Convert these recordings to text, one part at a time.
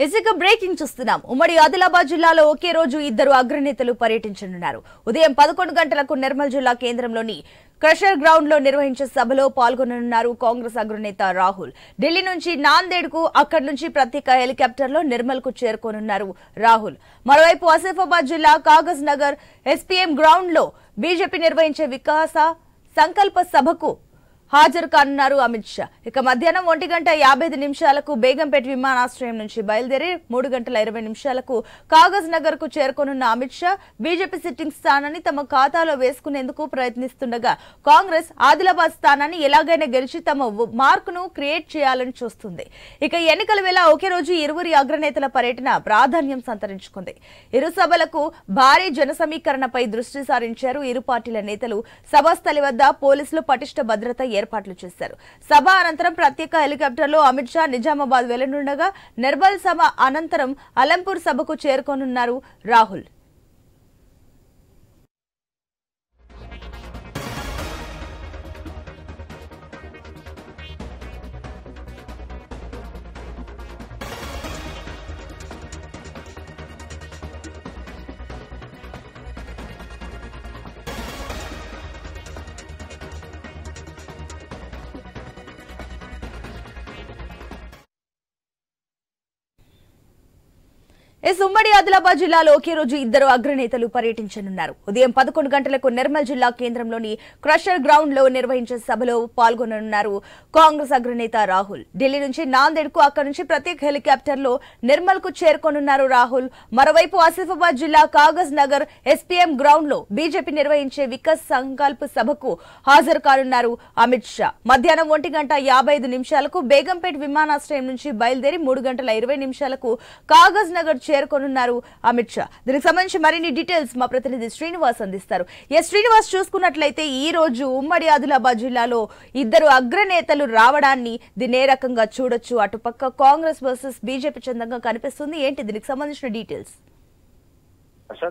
ఇసుక బ్రేకింగ్ చూస్తున్నాం. ఉమ్మడి ఆదిలాబాద్ జిల్లాలో ఒకే రోజు ఇద్దరు అగ్రనేతలు పర్యటించనున్నారు. ఉదయం 11 గంటలకు నిర్మల్ జిల్లా కేంద్రంలోని క్రషర్ గ్రౌండ్ లో నిర్వహించే సభలో పాల్గొననున్నారు కాంగ్రెస్ అగ్రనేత రాహుల్. ఢిల్లీ నుంచి నాందేడ్ కు, అక్కడి నుంచి ప్రత్యేక హెలికాప్టర్ లో నిర్మల్ కు చేరుకోనున్నారు రాహుల్. మరోవైపు ఆసిఫాబాద్ జిల్లా కాగజ్ నగర్ ఎస్పీఎం గ్రౌండ్ లో బీజేపీ నిర్వహించే వికాస సంకల్ప సభకు హాజరు కానున్నారు అమిత్ షా. ఇక మధ్యాహ్నం 1:55 బేగంపేట విమానాశ్రయం నుంచి బయలుదేరి 3:20 కాగజ్ నగర్ కు చేరుకోనున్న అమిత్ షా బీజేపీ సిట్టింగ్ స్థానాన్ని తమ ఖాతాలో వేసుకునేందుకు ప్రయత్నిస్తుండగా కాంగ్రెస్ ఆదిలాబాద్ స్థానాన్ని ఎలాగైనా గెలిచి తమ మార్కును క్రియేట్ చేయాలని చూస్తుంది. ఇక ఎన్నికల వేళ ఒకే రోజు ఇరువురి అగ్రనేతల పర్యటన ప్రాధాన్యం సంతరించుకుంది. ఇరు సభలకు భారీ జన సమీకరణపై దృష్టి సారించారు ఇరు పార్టీల నేతలు. సభాస్థలి వద్ద పోలీసులు పటిష్ట భద్రత ఏర్పాట్లు చేశారు. సభ అనంతరం ప్రత్యేక హెలికాప్టర్లో అమిత్ షా నిజామాబాద్ వెళ్లనుండగా నిర్మల్ సభ అనంతరం అలంపూర్ సభకు చేరుకోనున్నారు రాహుల్. ఉమ్మడి ఆదిలాబాద్ జిల్లాలో ఒకే రోజు ఇద్దరు అగ్రనేతలు పర్యటించనున్నారు. ఉదయం 11 గంటలకు నిర్మల్ జిల్లా కేంద్రంలోని క్రషర్ గ్రౌండ్ లో నిర్వహించే సభలో పాల్గొననున్నారు కాంగ్రెస్ అగ్రనేత రాహుల్. ఢిల్లీ నుంచి నాందేడ్ కు, అక్కడి నుంచి ప్రత్యేక హెలికాప్టర్ లో నిర్మల్ కు చేరుకోనున్నారు రాహుల్. మరోవైపు ఆసిఫాబాద్ జిల్లా కాగజ్ నగర్ ఎస్పీఎం గ్రౌండ్ లో బీజేపీ నిర్వహించే వికాస్ సంకల్ప సభకు హాజరు కానున్నారు అమిత్ షా. మధ్యాహ్నం 1:55 బేగంపేట విమానాశ్రయం నుంచి బయలుదేరి 3:20 కాగజ్ నగర్ చేరుకోనున్నారు అమిత్ షా. దీనికి సంబంధించి మరిన్ని డీటెయిల్స్ మా ప్రతినిధి శ్రీనివాస్ అందిస్తారు. శ్రీనివాస్, చూసుకున్నట్లయితే ఈ రోజు ఉమ్మడి ఆదిలాబాద్ జిల్లాలో ఇద్దరు అగ్రనేతలు రావడాన్ని దీన్ని ఏ రకంగా చూడొచ్చు? అటుపక్క కాంగ్రెస్ వర్సెస్ బీజేపీ చందంగా కనిపిస్తుంది. ఏంటి దీనికి సంబంధించిన డీటెయిల్స్?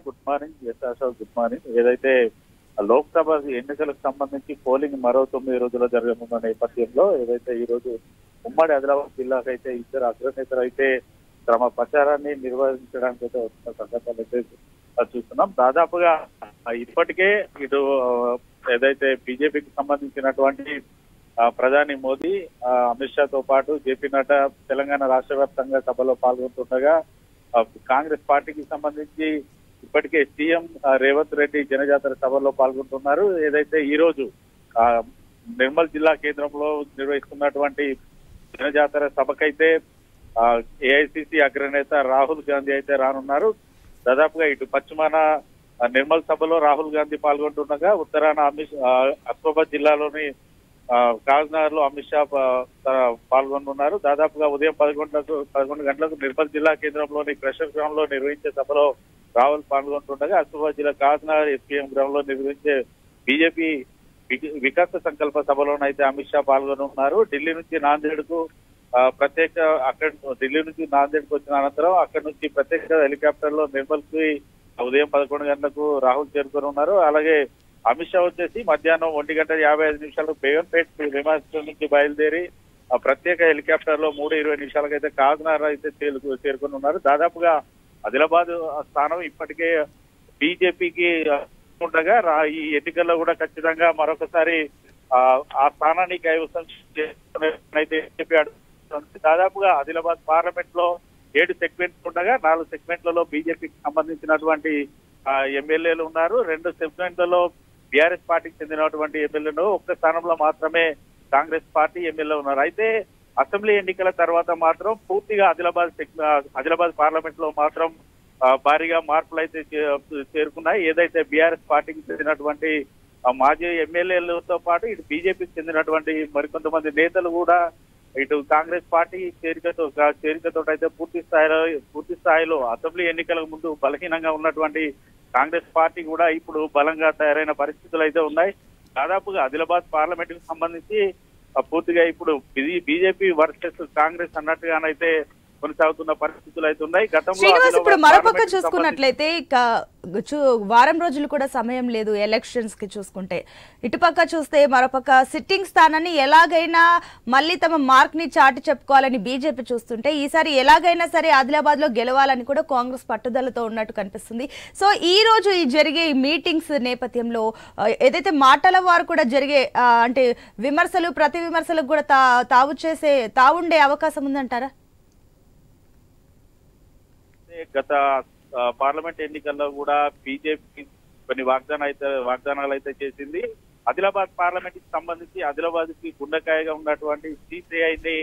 Good morning. ఏదైతే లోక్సభ ఎన్నికలకు సంబంధించి పోలింగ్ మరో 9 రోజుల్లో జరగనున్న నేపథ్యంలో ఏదైతే ఈ రోజు ఉమ్మడి ఆదిలాబాద్ జిల్లాకు అయితే ఇద్దరు అగ్రనేతలు అయితే తమ ప్రచారాన్ని నిర్వహించడానికి అయితే వస్తున్న సందర్భాలు అయితే చూస్తున్నాం. దాదాపుగా ఇప్పటికే ఇటు ఏదైతే బీజేపీకి సంబంధించినటువంటి ప్రధాని మోదీ, అమిత్ షాతో పాటు జేపీ నడ్డా తెలంగాణ రాష్ట్ర వ్యాప్తంగా సభలో పాల్గొంటుండగా కాంగ్రెస్ పార్టీకి సంబంధించి ఇప్పటికే సీఎం రేవంత్ రెడ్డి జనజాతర సభలో పాల్గొంటున్నారు. ఏదైతే ఈ రోజు నిర్మల్ జిల్లా కేంద్రంలో నిర్వహిస్తున్నటువంటి జనజాతర సభకైతే ఏఐసిసి అగ్రనేత రాహుల్ గాంధీ అయితే రానున్నారు. దాదాపుగా ఇటు పశ్చిమాన నిర్మల్ సభలో రాహుల్ గాంధీ పాల్గొంటుండగా ఉత్తరాన ఆసిఫాబాద్ జిల్లాలోని కాగజ్నగర్ లో అమిత్ షా పాల్గొనున్నారు. దాదాపుగా ఉదయం 11 గంటలకు నిర్మల్ జిల్లా కేంద్రంలోని క్రషర్ గ్రౌండ్ లో నిర్వహించే సభలో రాహుల్ పాల్గొంటుండగా ఆసిఫాబాద్ జిల్లా కాగజ్నగర్ ఎస్పీఎం గ్రౌండ్ లో నిర్వహించే బీజేపీ వికాస సంకల్ప సభలోనైతే అమిత్ షా పాల్గొనున్నారు. ఢిల్లీ నుంచి నాందేడ్ కు ఢిల్లీ నుంచి నాందేడ్ కు వచ్చిన అనంతరం అక్కడి నుంచి ప్రత్యేక హెలికాప్టర్ లో నిర్మల్ కి ఉదయం 11 గంటలకు రాహుల్ చేరుకొని ఉన్నారు. అలాగే అమిత్ షా వచ్చేసి మధ్యాహ్నం 1:55 బేగంపేట్ విమానాశ్రయం నుంచి బయలుదేరి ప్రత్యేక హెలికాప్టర్ లో 3:20 అయితే కాగజ్నగర్ అయితే చేరుకొని ఉన్నారు. దాదాపుగా ఆదిలాబాద్ స్థానం ఇప్పటికే బీజేపీకి ఉండగా ఈ ఎన్నికల్లో కూడా ఖచ్చితంగా మరొకసారి ఆ స్థానాన్ని కైవసం అయితే బీజేపీ దాదాపుగా ఆదిలాబాద్ పార్లమెంట్ లో 7 సెగ్మెంట్లు ఉండగా 4 సెగ్మెంట్లలో బీజేపీకి సంబంధించినటువంటి ఎమ్మెల్యేలు ఉన్నారు. 2 సెగ్మెంట్లలో బీఆర్ఎస్ పార్టీకి చెందినటువంటి ఎమ్మెల్యేలు, ఒక్క స్థానంలో మాత్రమే కాంగ్రెస్ పార్టీ ఎమ్మెల్యే ఉన్నారు. అయితే అసెంబ్లీ ఎన్నికల తర్వాత మాత్రం పూర్తిగా ఆదిలాబాద్ పార్లమెంట్ లో మాత్రం భారీగా మార్పులు అయితే చేరుకున్నాయి. ఏదైతే బీఆర్ఎస్ పార్టీకి చెందినటువంటి మాజీ ఎమ్మెల్యేలతో పాటు ఇటు బీజేపీకి చెందినటువంటి మరికొంతమంది నేతలు కూడా ఇటు కాంగ్రెస్ పార్టీ చేరికతో అయితే పూర్తి స్థాయిలో అసెంబ్లీ ఎన్నికలకు ముందు బలహీనంగా ఉన్నటువంటి కాంగ్రెస్ పార్టీ కూడా ఇప్పుడు బలంగా తయారైన పరిస్థితులు అయితే ఉన్నాయి. దాదాపుగా ఆదిలాబాద్ పార్లమెంట్ కి సంబంధించి పూర్తిగా ఇప్పుడు బీజేపీ వర్సెస్ కాంగ్రెస్ అన్నట్టుగానైతే కొనసాగుతున్న పరిస్థితులు అయితే ఉన్నాయి. గతంలో శ్రీనివాస్, ఇప్పుడు మరోపక్క చూసుకున్నట్లయితే వారం రోజులు కూడా సమయం లేదు ఎలక్షన్స్ కి చూసుకుంటే. ఇటుపక్క చూస్తే మరోపక్క సిట్టింగ్ స్థానాన్ని ఎలాగైనా మళ్ళీ తమ మార్క్ ని చాటి చెప్పుకోవాలని బీజేపీ చూస్తుంటే, ఈసారి ఎలాగైనా సరే ఆదిలాబాద్ లో గెలవాలని కూడా కాంగ్రెస్ పట్టుదలతో ఉన్నట్టు కనిపిస్తుంది. సో ఈ రోజు ఈ జరిగే మీటింగ్స్ నేపథ్యంలో ఏదైతే మాటల వారు కూడా జరిగే అంటే విమర్శలు ప్రతి విమర్శలకు కూడా తావుండే అవకాశం ఉందంటారా? గత పార్లమెంట్ ఎన్నికల్లో కూడా బీజేపీ కొన్ని వాగ్దానాలు అయితే చేసింది. ఆదిలాబాద్ పార్లమెంట్ కి సంబంధించి ఆదిలాబాద్ కి గుండెకాయగా ఉన్నటువంటి సిసిఐని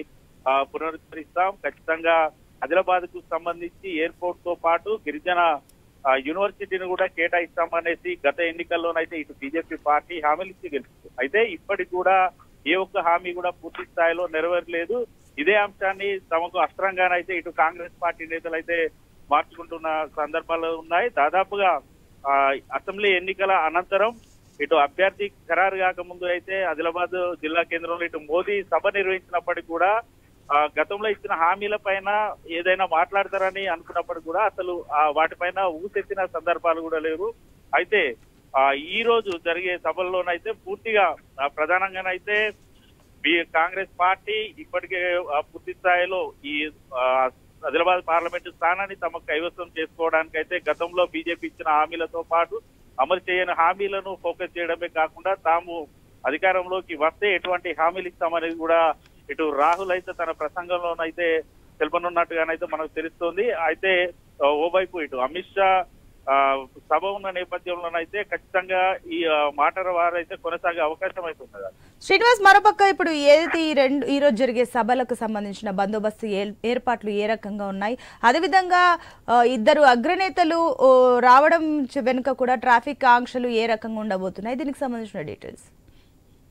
పునరుద్ధరిస్తాం, ఖచ్చితంగా ఆదిలాబాద్ కు సంబంధించి ఎయిర్పోర్ట్ తో పాటు గిరిజన యూనివర్సిటీని కూడా కేటాయిస్తామనేసి గత ఎన్నికల్లోనైతే ఇటు బీజేపీ పార్టీ హామీలు ఇచ్చి గెలుస్తుంది. అయితే ఇప్పటికి కూడా ఏ ఒక్క హామీ కూడా పూర్తి స్థాయిలో నెరవేరలేదు. ఇదే అంశాన్ని తమకు అస్త్రంగానైతే ఇటు కాంగ్రెస్ పార్టీ నేతలు అయితే మార్చుకుంటున్న సందర్భాలు ఉన్నాయి. దాదాపుగా అసెంబ్లీ ఎన్నికల అనంతరం ఇటు అభ్యర్థి ఖరారు కాకముందు అయితే ఆదిలాబాద్ జిల్లా కేంద్రంలో ఇటు మోదీ సభ నిర్వహించినప్పటికీ కూడా గతంలో ఇచ్చిన హామీల పైన ఏదైనా మాట్లాడతారని అనుకున్నప్పటికీ కూడా అసలు వాటిపైన ఊసెత్తిన సందర్భాలు కూడా లేవు. అయితే ఈ రోజు జరిగే సభల్లోనైతే పూర్తిగా ప్రధానంగానైతే కాంగ్రెస్ పార్టీ ఇప్పటికే పూర్తి స్థాయిలో ఈ ఆదిలాబాద్ పార్లమెంటు స్థానాన్ని తమకు కైవసం చేసుకోవడానికి అయితే గతంలో బీజేపీ ఇచ్చిన హామీలతో పాటు అమలు చేయని హామీలను ఫోకస్ చేయడమే కాకుండా తాము అధికారంలోకి వస్తే ఎటువంటి హామీలు ఇస్తామనేది కూడా ఇటు రాహుల్ అయితే తన ప్రసంగంలోనైతే తెలుపనున్నట్టుగానైతే మనకు తెలుస్తోంది. అయితే ఓవైపు ఇటు అమిత్ షా సభ ఉన్న నేపథ్యంలోనైతే ఖచ్చితంగా ఈ మాటల వారైతే కొనసాగే అవకాశం అయితే ఉన్నది. శ్రీనివాస్, మరోపక్క ఇప్పుడు ఏదైతే ఈ రోజు జరిగే సభలకు సంబంధించిన బందోబస్తు ఏర్పాట్లు ఏ రకంగా ఉన్నాయి, అదేవిధంగా ఇద్దరు అగ్రనేతలు రావడం వెనుక కూడా ట్రాఫిక్ ఆంక్షలు ఏ రకంగా ఉండబోతున్నాయి, దీనికి సంబంధించిన డీటెయిల్స్?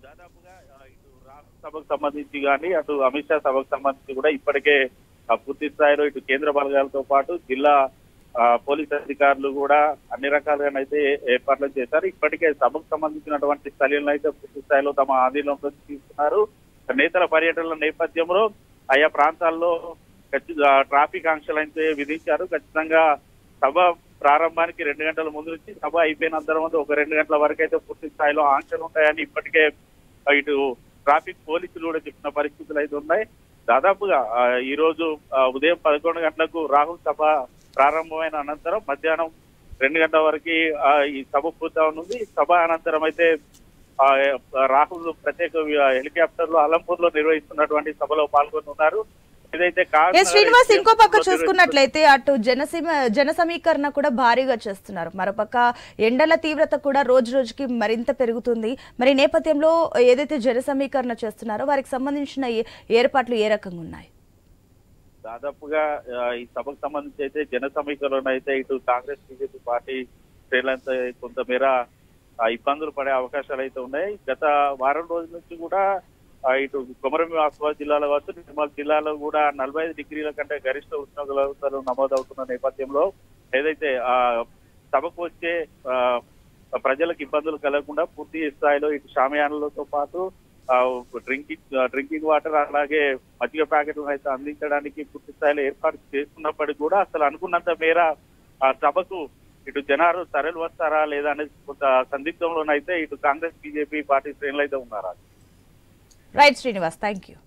దాదాపుగా ఇటు రాహుల్ సభకు సంబంధించి కానీ అటు అమిత్ షా సభకు సంబంధించి కూడా ఇప్పటికే పూర్తి స్థాయిలో ఇటు కేంద్ర బలగాలతో పాటు జిల్లా పోలీస్ అధికారులు కూడా అన్ని రకాలుగానైతే ఏర్పాట్లు చేశారు. ఇప్పటికే సభకు సంబంధించినటువంటి స్థలాలను అయితే పూర్తి స్థాయిలో తమ ఆధీనంలో తీసుకున్నారు. నేతల పర్యటనల నేపథ్యంలో ఆయా ప్రాంతాల్లో ట్రాఫిక్ ఆంక్షలు అయితే విధించారు. ఖచ్చితంగా సభ ప్రారంభానికి 2 గంటల ముందు నుంచి సభ అయిపోయినంత ముందు ఒక 2 గంటల వరకు అయితే పూర్తి స్థాయిలో ఆంక్షలు ఉంటాయని ఇప్పటికే ఇటు ట్రాఫిక్ పోలీసులు కూడా చెప్పిన పరిస్థితులు అయితే ఉన్నాయి. దాదాపుగా ఈ రోజు ఉదయం 11 గంటలకు రాహుల్ సభ ప్రారంభమైన అనంతరం మధ్యాహ్నం 2 గంటల వరకు ఈ సభ పూర్తవనుంది. సభ అనంతరం అయితే రాహుల్ ప్రత్యేక హెలికాప్టర్ లో అలంపూర్ లో నిర్వహిస్తున్నటువంటి సభలో పాల్గొనున్నారు. ఏదైతే శ్రీనివాస్, ఇంకో పక్క చూసుకున్నట్లయితే అటు జన సమీకరణ కూడా భారీగా చేస్తున్నారు. మరోపక్క ఎండల తీవ్రత కూడా రోజు రోజుకి మరింత పెరుగుతుంది. మరి నేపథ్యంలో ఏదైతే జన సమీకరణ చేస్తున్నారో వారికి సంబంధించిన ఏర్పాట్లు ఏ రకంగా ఉన్నాయి? దాదాపుగా ఈ సభకు సంబంధించి అయితే జన సమీకరణ అయితే ఇటు కాంగ్రెస్ బీజేపీ పార్టీ శ్రేణులంతా కొంతమేర ఇబ్బందులు పడే అవకాశాలు అయితే ఉన్నాయి. గత వారం రోజుల నుంచి కూడా ఇటు కొమరం ఆసిఫాబాద్ జిల్లాలో కావచ్చు, నిర్మల్ జిల్లాలో కూడా 45 డిగ్రీల కంటే గరిష్ట ఉష్ణోగ్రతలు నమోదవుతున్న నేపథ్యంలో ఏదైతే సభకు వచ్చే ప్రజలకు ఇబ్బందులు కలగకుండా పూర్తి స్థాయిలో ఇటు షామియానాలతో పాటు డ్రింకింగ్ వాటర్ అలాగే మజ్జిగ ప్యాకెట్లను అయితే అందించడానికి పూర్తి స్థాయిలో ఏర్పాటు చేస్తున్నప్పటికీ కూడా అసలు అనుకున్నంత మేర ఆ సభకు ఇటు జనాలు తరలి వస్తారా లేదా అనేది కొంత సందిగ్ధంలోనైతే ఇటు కాంగ్రెస్ బీజేపీ పార్టీ శ్రేణులు అయితే ఉన్నారు. Right Srinivas, thank you.